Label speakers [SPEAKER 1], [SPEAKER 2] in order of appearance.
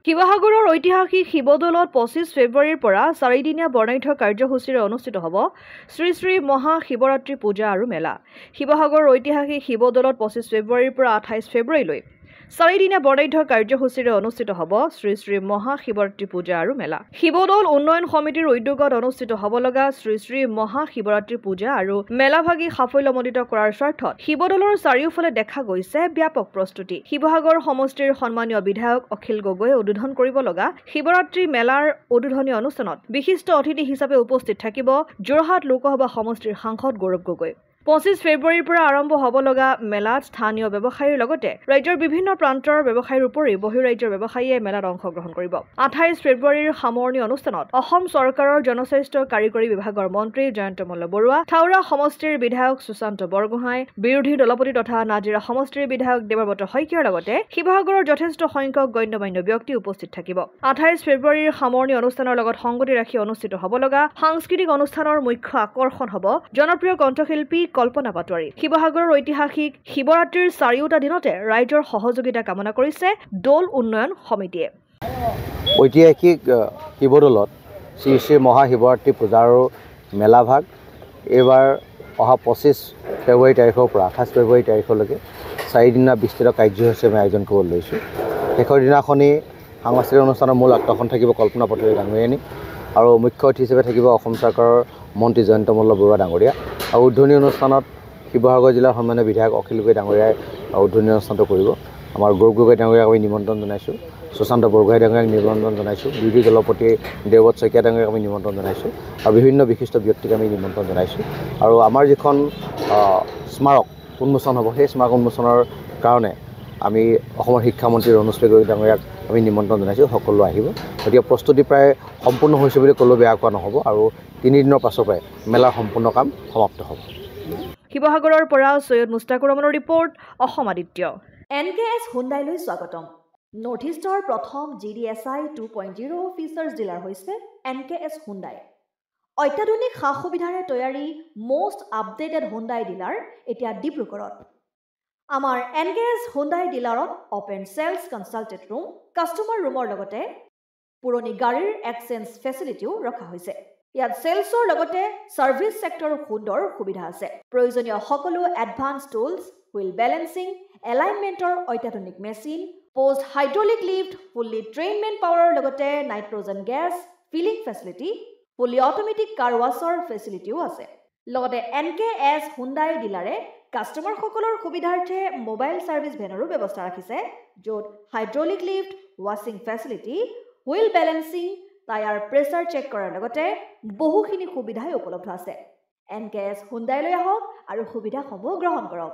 [SPEAKER 1] শিৱসাগৰৰ ঐতিহাসিক শিৱদৌলত 25 ফেব্ৰুৱাৰীৰ পৰা 4 দিনীয়া বৰ্ণাঢ্য কাৰ্যসূচীৰে অনুষ্ঠিত হ'ব শ্ৰী শ্ৰী মহাশিৱৰাত্ৰি পূজা আৰু মেলা। শিৱসাগৰৰ ঐতিহাসিক শিৱদৌলত 25 ফেব্ৰুৱাৰীৰ পৰা 28 ফেব্ৰুৱাৰীলৈ 4 দিনীয়া বৰ্ণাঢ্য কাৰ্যসূচীৰে অনুষ্ঠিত হ'ব শ্ৰী শ্ৰী মহাশিৱৰাত্ৰি পূজা আৰু মেলা। শিৱদৌল উন্নয়ন সমিতিৰ উদ্যোগত অনুষ্ঠিত হ'ব লগা শ্ৰী শ্ৰী মহাশিৱৰাত্ৰি পূজা আৰু মেলাভাগী সাফল্যমণ্ডিত কৰাৰ স্বাৰ্থত শিৱদৌলৰ চাৰিওফালে দেখা গৈছে ব্যাপক প্ৰস্তুতি। শিৱসাগৰ সমষ্টিৰ সন্মানীয় বিধায়ক অখিল গগৈয়ে উদ্বোধন কৰিব লগা শিৱৰাত্ৰি মেলাৰ উদ্বোধনী অনুষ্ঠানত বিশিষ্ট অতিথি হিচাপে উপস্থিত থাকিব যোৰহাট লোকসভা সমষ্টিৰ সাংসদ গৌৰৱ গগৈ। 25 ফেব্ৰুৱাৰীৰ পৰা আৰম্ভ হ'ব লগা মেলাত স্থানীয় ব্যৱসায়ীৰ লগতে ৰাজ্যৰ বিভিন্ন প্ৰান্তৰ ব্যৱসায়ীৰ উপৰি বহিৰাজ্যৰ ব্যৱসায়ীয়ে মেলাত অংশগ্ৰহণ কৰিব। 28 ফেব্ৰুৱাৰীৰ সামৰণি অনুষ্ঠানত অসম চৰকাৰৰ জনস্বাস্থ্য কাৰিকৰী বিভাগৰ মন্ত্ৰী জয়ন্ত মল্ল বৰুৱা, থাওৰা সমষ্টিৰ বিধায়ক সুশান্ত বৰগোহাঁই, বিৰোধী দলপতি তথা নাজিৰা সমষ্টিৰ বিধায়ক দেৱব্ৰত শইকীয়াৰ লগতে শিৱসাগৰৰ যথেষ্ট সংখ্যক গণ্যমান্য ব্যক্তি উপস্থিত থাকিব। 28 ফেব্ৰুৱাৰীৰ সামৰণি অনুষ্ঠানৰ লগত সংগতি ৰাখি অনুষ্ঠিত হ'ব লগা সাংস্কৃতিক অনুষ্ঠানৰ মুখ্য আকৰ্ষণ হ'ব জনপ্ৰিয় কণ্ঠশিল্পী কল্পনা পাটোৱাৰী। শিৱসাগৰৰ ঐতিহাসিক শিৱৰাত্ৰিৰ 4টা দিনতে ৰাইজৰ সহযোগিতা কামনা কৰিছে দৌল উন্নয়ন সমিতিয়ে।
[SPEAKER 2] ঐতিহাসিক শিৱদৌলত শ্ৰী শ্ৰী মহাশিৱৰাত্ৰি পূজা আৰু মেলাভাগ এইবাৰ অহা 25 ফেব্ৰুৱাৰী তাৰিখৰ পৰা 28 ফেব্ৰুৱাৰী তাৰিখলৈকে 4 দিনীয়া বিস্তৃত কাৰ্যসূচী আমি আয়োজন কৰিব লৈছোঁ। শেষৰ দিনাখনেই সাংস্কৃতিক অনুষ্ঠানৰ মূল আকৰ্ষণ থাকিব কল্পনা পাটোৱাৰী ডাঙৰীয়ানী আৰু মুখ্য অতিথি হিচাপে থাকিব অসম চৰকাৰৰ মন্ত্ৰী জয়ন্ত মল্ল বৰুৱা ডাঙৰীয়া আৰু উদ্বোধনী অনুষ্ঠানত শিৱসাগৰ জিলাৰ সন্মানীয় বিধায়ক অখিল গগৈ ডাঙৰীয়াই উদ্বোধনী অনুষ্ঠানটো কৰিব। আমাৰ গৌৰৱ গগৈ ডাঙৰীয়াক আমি নিমন্ত্ৰণ জনাইছোঁ, সুশান্ত বৰগোহাঁই ডাঙৰীয়াক নিমন্ত্ৰণ জনাইছোঁ, বিৰোধী দলপতি দেৱব্ৰত শইকীয়া ডাঙৰীয়াক আমি নিমন্ত্ৰণ জনাইছোঁ আৰু বিভিন্ন বিশিষ্ট ব্যক্তিক আমি নিমন্ত্ৰণ জনাইছোঁ। আৰু আমাৰ যিখন স্মাৰক উন্মোচন হ'ব সেই স্মাৰক উন্মোচনৰ কাৰণে আমি অসমৰ শিক্ষামন্ত্ৰী ৰণোজ পেগু ডাঙৰীয়াক আমি নিমন্ত্ৰণ জনাইছোঁ। সকলো আহিব। গতিকে প্ৰস্তুতি প্ৰায় সম্পূৰ্ণ হৈছে বুলি ক'লেও বেয়া কোৱা নহ'ব আৰু 3 দিনৰ পাছৰ পৰাই মেলাৰ সম্পূৰ্ণ কাম সমাপ্ত হ'ব।
[SPEAKER 1] শিৱসাগৰৰ পৰা সৈয়দ মুস্তাকুৰ ৰহমানৰ ৰিপৰ্ট, অসম আদিত্য। NKS হুণ্ডাইলৈ স্বাগতম। নৰ্থ ইষ্টৰ প্ৰথম GDSI 2.0 ফিচাৰ্ছ ডিলাৰ হৈছে NKS হুণ্ডাই। অত্যাধুনিক সা সুবিধাৰে তৈয়াৰী মষ্ট আপডেটেড হুণ্ডাই ডিলাৰ এতিয়া ডিব্ৰুগড়ত। আমাৰ NKS হুণ্ডাই ডিলাৰত open sales consulted room, customer ৰুমৰ লগতে পুৰণি গাড়ীৰ এক্সচেঞ্জ ফেচিলিটিও ৰখা হৈছে। ইয়াত চেলছৰ লগতে ছাৰ্ভিচ ছেক্টৰৰ সুন্দৰ সুবিধা আছে। প্ৰয়োজনীয় সকলো এডভান্স টুলছ, হুইল বেলেন্সিং, এলাইনমেণ্টৰ অত্যাধুনিক machine, post hydraulic lift, fully ট্ৰেইনমেণ্ট পাৱাৰৰ লগতে nitrogen gas filling facility, fully automatic car ৱাছৰ ফেচিলিটিও আছে। লগতে NKS হুণ্ডাই ডিলাৰে কাষ্টমাৰসকলৰ সুবিধাৰ্থে মোবাইল ছাৰ্ভিচ ভেনৰো ব্যৱস্থা ৰাখিছে, য'ত হাইড্ৰলিক লিফ্ট, ৱাছিং facility, wheel balancing, tyre pressure check কৰাৰ লগতে বহুখিনি সুবিধাই উপলব্ধ আছে। NKS হুণ্ডাইলৈ আহক আৰু সুবিধাসমূহ গ্ৰহণ কৰক।